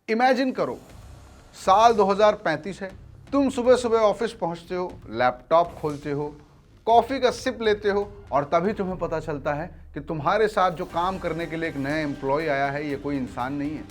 Imagine करो, साल 2035 है। तुम सुबह सुबह ऑफिस पहुंचते हो, लैपटॉप खोलते हो, कॉफी का सिप लेते हो और तभी तुम्हें पता चलता है कि तुम्हारे साथ जो काम करने के लिए एक नया एम्प्लॉय आया है, ये कोई इंसान नहीं है,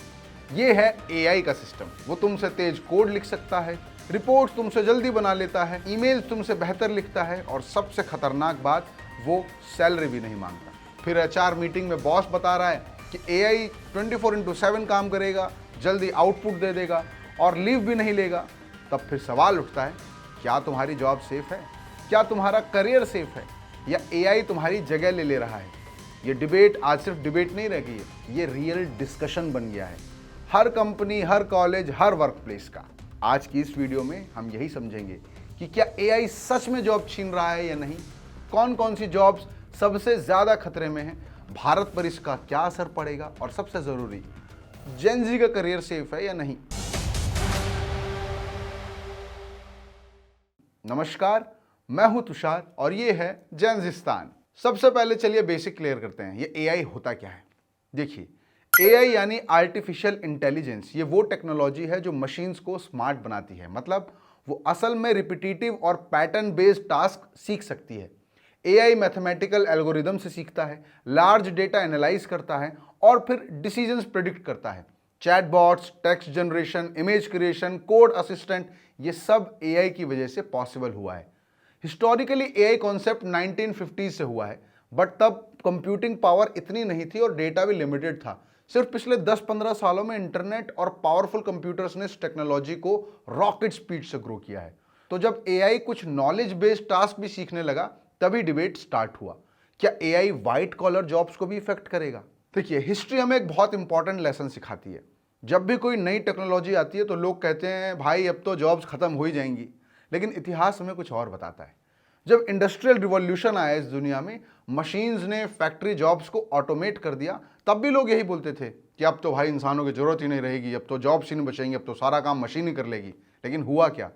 ये है एआई का सिस्टम। वो तुमसे तेज कोड लिख सकता है, रिपोर्ट तुमसे जल्दी बना लेता है, ईमेल तुमसे बेहतर लिखता है और सबसे खतरनाक बात, वो सैलरी भी नहीं मांगता। फिर एचआर मीटिंग में बॉस बता रहा है कि एआई 24/7 काम करेगा, जल्दी आउटपुट दे देगा और लीव भी नहीं लेगा। तब फिर सवाल उठता है, क्या तुम्हारी जॉब सेफ है? क्या तुम्हारा करियर सेफ है? या एआई तुम्हारी जगह ले रहा है? ये डिबेट आज सिर्फ डिबेट नहीं रह गई है, ये रियल डिस्कशन बन गया है, हर कंपनी, हर कॉलेज, हर वर्क प्लेस का। आज की इस वीडियो में हम यही समझेंगे कि क्या एआई सच में जॉब छीन रहा है या नहीं, कौन कौन सी जॉब्स सबसे ज्यादा खतरे में हैं, भारत पर इसका क्या असर पड़ेगा और सबसे जरूरी, जेन ज़ी का करियर सेफ है या नहीं। नमस्कार, मैं हूं तुषार और ये है जेनज़िस्तान। सबसे पहले चलिए बेसिक क्लियर करते हैं, ये एआई होता क्या है। देखिए, एआई यानी आर्टिफिशियल इंटेलिजेंस, ये वो टेक्नोलॉजी है जो मशीन्स को स्मार्ट बनाती है। मतलब वो असल में रिपीटिटिव और पैटर्न बेस्ड टास्क सीख सकती है। एआई मैथमेटिकल एल्गोरिदम से सीखता है, लार्ज डेटा एनालाइज करता है और फिर डिसीजंस प्रेडिक्ट करता है। Chatbots, text generation, image creation, code assistant, ये सब एआई की वजह से पॉसिबल हुआ है। हिस्टोरिकली एआई कॉन्सेप्ट 1950 से हुआ है, बट तब कंप्यूटिंग पावर इतनी नहीं थी और डेटा भी लिमिटेड था। सिर्फ पिछले 10-15 सालों में इंटरनेट और पावरफुल कंप्यूटर्स ने इस टेक्नोलॉजी को रॉकेट स्पीड से ग्रो किया है। तो जब एआई कुछ नॉलेज बेस्ड टास्क भी सीखने लगा, तभी डिबेट स्टार्ट हुआ, क्या एआई व्हाइट कॉलर जॉब्स को भी इफेक्ट करेगा। देखिए, हिस्ट्री हमें एक बहुत इंपॉर्टेंट लेसन सिखाती है। जब भी कोई नई टेक्नोलॉजी आती है तो लोग कहते हैं भाई अब तो जॉब्स खत्म हो ही जाएंगी, लेकिन इतिहास हमें कुछ और बताता है। जब इंडस्ट्रियल रिवॉल्यूशन आया इस दुनिया में, मशीन्स ने फैक्ट्री जॉब्स को ऑटोमेट कर दिया, तब भी लोग यही बोलते थे कि अब तो भाई इंसानों की जरूरत ही नहीं रहेगी, अब तो जॉब्स ही नहीं बचेंगी, अब तो सारा काम मशीन ही कर लेगी। लेकिन हुआ क्या?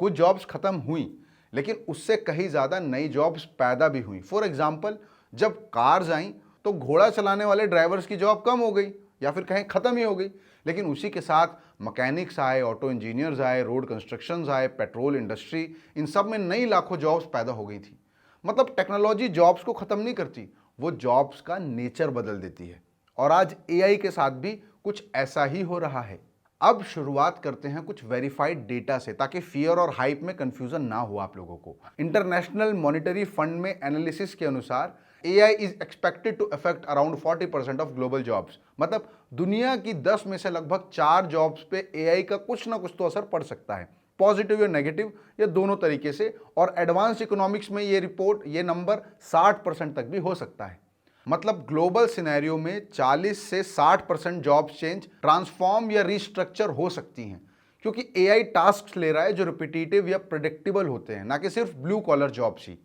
कुछ जॉब्स खत्म हुई, लेकिन उससे कहीं ज़्यादा नई जॉब्स पैदा भी हुई। फॉर एग्जाम्पल, जब कार्स आई तो घोड़ा चलाने वाले ड्राइवर्स की जॉब कम हो गई या फिर कहीं ख़त्म ही हो गई, लेकिन उसी के साथ मैकेनिक्स आए, ऑटो इंजीनियर्स आए, रोड कंस्ट्रक्शंस आए, पेट्रोल इंडस्ट्री, इन सब में नई लाखों जॉब्स पैदा हो गई थी। मतलब टेक्नोलॉजी जॉब्स को ख़त्म नहीं करती, वो जॉब्स का नेचर बदल देती है। और आज एआई के साथ भी कुछ ऐसा ही हो रहा है। अब शुरुआत करते हैं कुछ वेरीफाइड डेटा से, ताकि फियर और हाइप में कंफ्यूजन ना हो आप लोगों को। इंटरनेशनल मॉनेटरी फंड में एनालिसिस के अनुसार AI is expected to affect around 40% of global jobs। मतलब दुनिया की 10 में से लगभग 4 जॉब्स पे AI का कुछ ना कुछ तो असर पड़ सकता है, पॉजिटिव या नेगेटिव या दोनों तरीके से। और एडवांस इकोनॉमिक्स में ये नंबर 60% तक भी हो सकता है। मतलब ग्लोबल सिनेरियो में 40 से 60% जॉब चेंज, ट्रांसफॉर्म या रिस्ट्रक्चर हो सकती हैं, क्योंकि AI टास्क ले रहा है जो रिपीटेटिव या प्रेडिक्टेबल होते हैं, ना कि सिर्फ ब्लू कॉलर जॉब्स ही।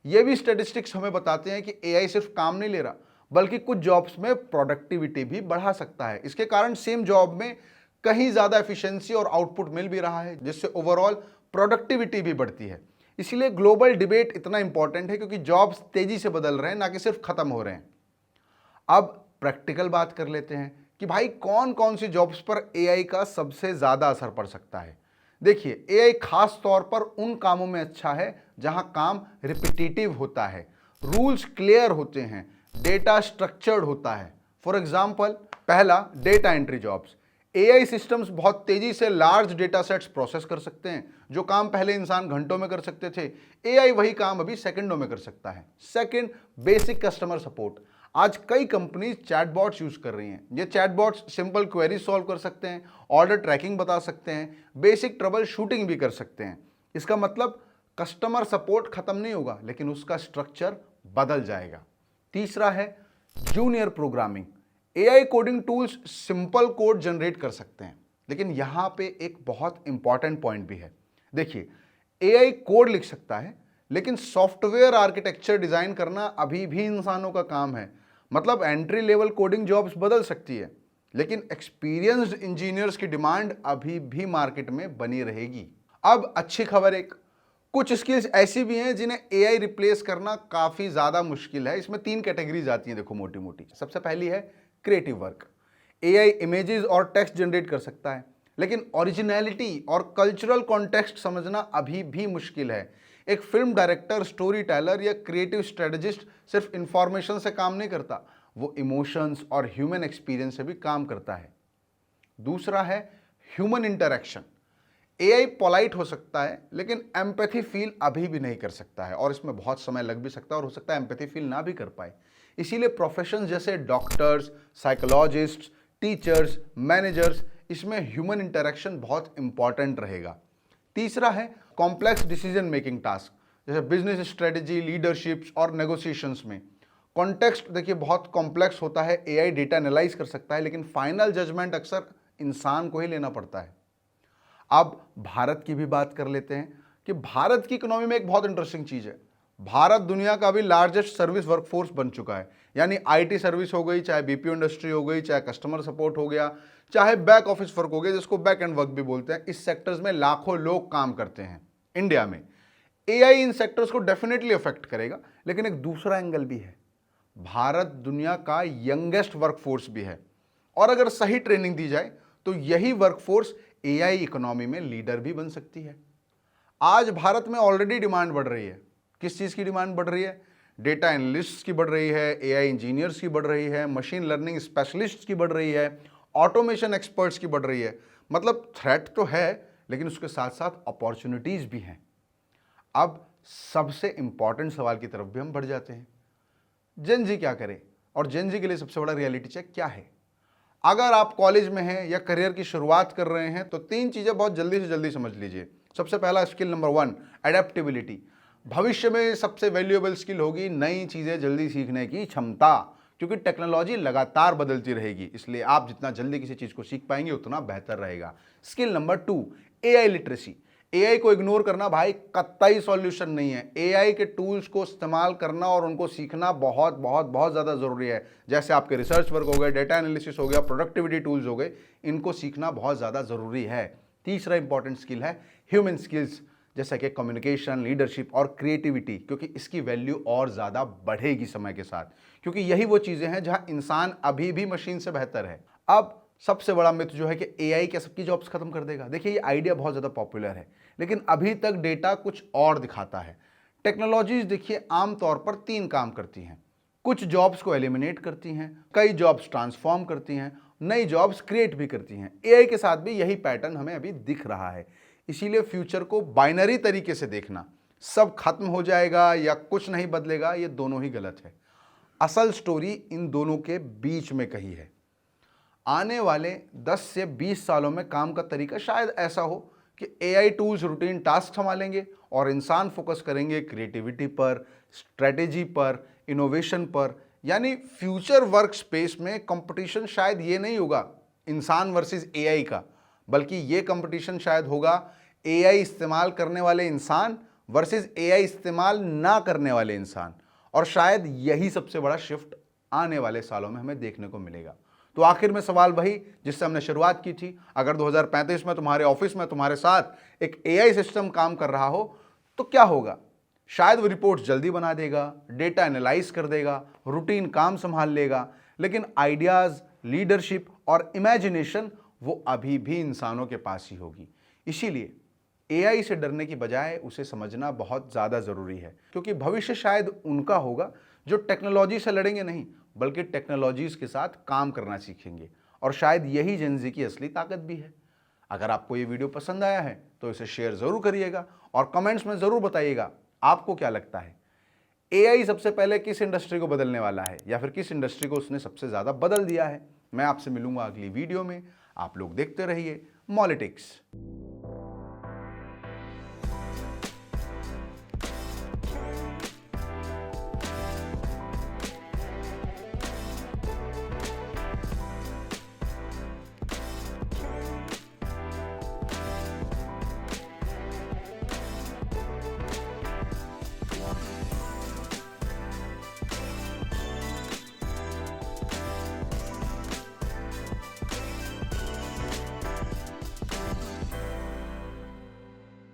ये भी स्टैटिस्टिक्स हमें बताते हैं कि एआई सिर्फ काम नहीं ले रहा, बल्कि कुछ जॉब्स में प्रोडक्टिविटी भी बढ़ा सकता है। इसके कारण सेम जॉब में कहीं ज़्यादा एफिशिएंसी और आउटपुट मिल भी रहा है, जिससे ओवरऑल प्रोडक्टिविटी भी बढ़ती है। इसलिए ग्लोबल डिबेट इतना इंपॉर्टेंट है, क्योंकि जॉब्स तेजी से बदल रहे हैं, ना कि सिर्फ खत्म हो रहे हैं। अब प्रैक्टिकल बात कर लेते हैं कि भाई कौन कौन सी जॉब्स पर एआई का सबसे ज़्यादा असर पड़ सकता है। देखिए, एआई खास तौर पर उन कामों में अच्छा है जहां काम रिपीटिटिव होता है, रूल्स क्लियर होते हैं, डेटा स्ट्रक्चर्ड होता है। फॉर एग्जांपल, पहला, data entry jobs. AI systems बहुत तेजी से लार्ज डेटा सेट्स प्रोसेस कर सकते हैं। जो काम पहले इंसान घंटों में कर सकते थे, एआई वही काम अभी सेकंडों में कर सकता है। Second, basic customer support. आज कई कंपनीज चैटबॉट्स यूज कर रही हैं। ये चैटबॉट्स सिंपल क्वेरी सॉल्व कर सकते हैं, ऑर्डर ट्रैकिंग बता सकते हैं, बेसिक ट्रबल शूटिंग भी कर सकते हैं। इसका मतलब कस्टमर सपोर्ट खत्म नहीं होगा, लेकिन उसका स्ट्रक्चर बदल जाएगा। तीसरा है junior programming. AI coding tools simple code generate कर सकते हैं, लेकिन यहां पे एक बहुत इंपॉर्टेंट पॉइंट भी है। देखिए, एआई कोड लिख सकता है, लेकिन सॉफ्टवेयर आर्किटेक्चर डिजाइन करना अभी भी इंसानों का काम है। मतलब एंट्री लेवल कोडिंग जॉब्स बदल सकती है, लेकिन एक्सपीरियंस्ड इंजीनियर्स की डिमांड अभी भी मार्केट में बनी रहेगी। अब अच्छी खबर, एक कुछ स्किल्स ऐसी भी हैं जिन्हें एआई रिप्लेस करना काफी ज्यादा मुश्किल है। इसमें 3 कैटेगरीज आती हैं, देखो मोटी मोटी। सबसे पहली है क्रिएटिव वर्क। एआई इमेजेस और टेक्स्ट जनरेट कर सकता है, लेकिन ओरिजिनलिटी और कल्चरल कॉन्टेक्स्ट समझना अभी भी मुश्किल है। एक फिल्म डायरेक्टर, स्टोरी टेलर या क्रिएटिव स्ट्रेटजिस्ट सिर्फ इंफॉर्मेशन से काम नहीं करता, वो इमोशंस और ह्यूमन एक्सपीरियंस से भी काम करता है। दूसरा है ह्यूमन इंटरेक्शन। एआई पोलाइट हो सकता है, लेकिन एम्पैथी फील अभी भी नहीं कर सकता है, और इसमें बहुत समय लग भी सकता है और हो सकता है एम्पैथी फील ना भी कर पाए। इसीलिए प्रोफेशन जैसे डॉक्टर्स, साइकोलॉजिस्ट्स, टीचर्स, मैनेजर्स, इसमें ह्यूमन इंटरेक्शन बहुत इंपॉर्टेंट रहेगा। तीसरा है कॉम्प्लेक्स डिसीजन मेकिंग टास्क, जैसे बिजनेस स्ट्रेटेजी, लीडरशिप्स और नेगोशिएशंस में कॉन्टेक्स्ट देखिए बहुत कॉम्प्लेक्स होता है। एआई डेटा एनालाइज कर सकता है, लेकिन फाइनल जजमेंट अक्सर इंसान को ही लेना पड़ता है। अब भारत की भी बात कर लेते हैं कि भारत की इकोनॉमी में एक बहुत इंटरेस्टिंग चीज है। भारत दुनिया का भी लार्जेस्ट सर्विस वर्कफोर्स बन चुका है, यानी आईटी सर्विस हो गई, चाहे बीपीओ इंडस्ट्री हो गई, चाहे कस्टमर सपोर्ट हो गया, चाहे बैक ऑफिस वर्क हो गया, जिसको बैक एंड वर्क भी बोलते हैं। इस सेक्टर्स में लाखों लोग काम करते हैं इंडिया में। एआई इन सेक्टर्स को डेफिनेटली अफेक्ट करेगा, लेकिन एक दूसरा एंगल भी है। भारत दुनिया का यंगेस्ट वर्कफोर्स भी है, और अगर सही ट्रेनिंग दी जाए तो यही वर्कफोर्स एआई इकोनॉमी में लीडर भी बन सकती है। आज भारत में ऑलरेडी डिमांड बढ़ रही है। किस चीज़ की डिमांड बढ़ रही है? डेटा एनालिस्ट्स की बढ़ रही है, एआई इंजीनियर्स की बढ़ रही है, मशीन लर्निंग स्पेशलिस्ट्स की बढ़ रही है, ऑटोमेशन एक्सपर्ट्स की बढ़ रही है। मतलब थ्रेट तो है, लेकिन उसके साथ साथ अपॉर्चुनिटीज़ भी हैं। अब सबसे इंपॉर्टेंट सवाल की तरफ भी हम बढ़ जाते हैं, जेन जी क्या करे, और जेन जी के लिए सबसे बड़ा रियलिटी चेक क्या है। अगर आप कॉलेज में हैं या करियर की शुरुआत कर रहे हैं तो तीन चीज़ें बहुत जल्दी से जल्दी समझ लीजिए। सबसे पहला स्किल नंबर 1, एडेप्टेबिलिटी। भविष्य में सबसे वैल्यूएबल स्किल होगी नई चीज़ें जल्दी सीखने की क्षमता, क्योंकि टेक्नोलॉजी लगातार बदलती रहेगी, इसलिए आप जितना जल्दी किसी चीज़ को सीख पाएंगे उतना बेहतर रहेगा। Skill number 2, AI literacy. AI को इग्नोर करना भाई कतई सॉल्यूशन नहीं है। एआई के टूल्स को इस्तेमाल करना और उनको सीखना बहुत बहुत बहुत ज़्यादा ज़रूरी है। जैसे आपके रिसर्च वर्क हो गए, डेटा एनालिसिस हो गया, प्रोडक्टिविटी टूल्स हो गए, इनको सीखना बहुत ज़्यादा ज़रूरी है। तीसरा इंपॉर्टेंट स्किल है ह्यूमन स्किल्स, जैसा कि कम्युनिकेशन, लीडरशिप और क्रिएटिविटी, क्योंकि इसकी वैल्यू और ज़्यादा बढ़ेगी समय के साथ, क्योंकि यही वो चीज़ें हैं जहाँ इंसान अभी भी मशीन से बेहतर है। अब सबसे बड़ा मिथ जो है कि एआई क्या सबकी जॉब्स खत्म कर देगा। देखिए, ये आइडिया बहुत ज़्यादा पॉपुलर है, लेकिन अभी तक डेटा कुछ और दिखाता है। टेक्नोलॉजीज देखिए आमतौर पर 3 काम करती हैं। कुछ जॉब्स को एलिमिनेट करती हैं, कई जॉब्स ट्रांसफॉर्म करती हैं, नई जॉब्स क्रिएट भी करती हैं। एआई के साथ भी यही पैटर्न हमें अभी दिख रहा है। इसीलिए फ्यूचर को बाइनरी तरीके से देखना, सब खत्म हो जाएगा या कुछ नहीं बदलेगा, ये दोनों ही गलत है। असल स्टोरी इन दोनों के बीच में कही है। आने वाले 10 से 20 सालों में काम का तरीका शायद ऐसा हो कि एआई टूल्स रूटीन टास्क संभालेंगे और इंसान फोकस करेंगे क्रिएटिविटी पर, स्ट्रेटेजी पर, इनोवेशन पर। यानी फ्यूचर वर्क स्पेस में कंपटीशन शायद ये नहीं होगा इंसान वर्सेस एआई का, बल्कि ये कंपटीशन शायद होगा एआई इस्तेमाल करने वाले इंसान वर्सेस एआई इस्तेमाल ना करने वाले इंसान। और शायद यही सबसे बड़ा शिफ्ट आने वाले सालों में हमें देखने को मिलेगा। तो आखिर में सवाल वही जिससे हमने शुरुआत की थी, अगर 2035 में तुम्हारे ऑफिस में तुम्हारे साथ एक एआई सिस्टम काम कर रहा हो तो क्या होगा? शायद वो रिपोर्ट जल्दी बना देगा, डेटा एनालाइज कर देगा, रूटीन काम संभाल लेगा, लेकिन आइडियाज, लीडरशिप और इमेजिनेशन वो अभी भी इंसानों के पास ही होगी। इसीलिए एआई से डरने की बजाय उसे समझना बहुत ज़्यादा ज़रूरी है, क्योंकि भविष्य शायद उनका होगा जो टेक्नोलॉजी से लड़ेंगे नहीं, बल्कि टेक्नोलॉजीज के साथ काम करना सीखेंगे। और शायद यही जेन ज़ी की असली ताकत भी है। अगर आपको ये वीडियो पसंद आया है तो इसे शेयर ज़रूर करिएगा और कमेंट्स में ज़रूर बताइएगा आपको क्या लगता है, एआई सबसे पहले किस इंडस्ट्री को बदलने वाला है, या फिर किस इंडस्ट्री को उसने सबसे ज़्यादा बदल दिया है। मैं आपसे मिलूंगा अगली वीडियो में। आप लोग देखते रहिए मॉलिटिक्स।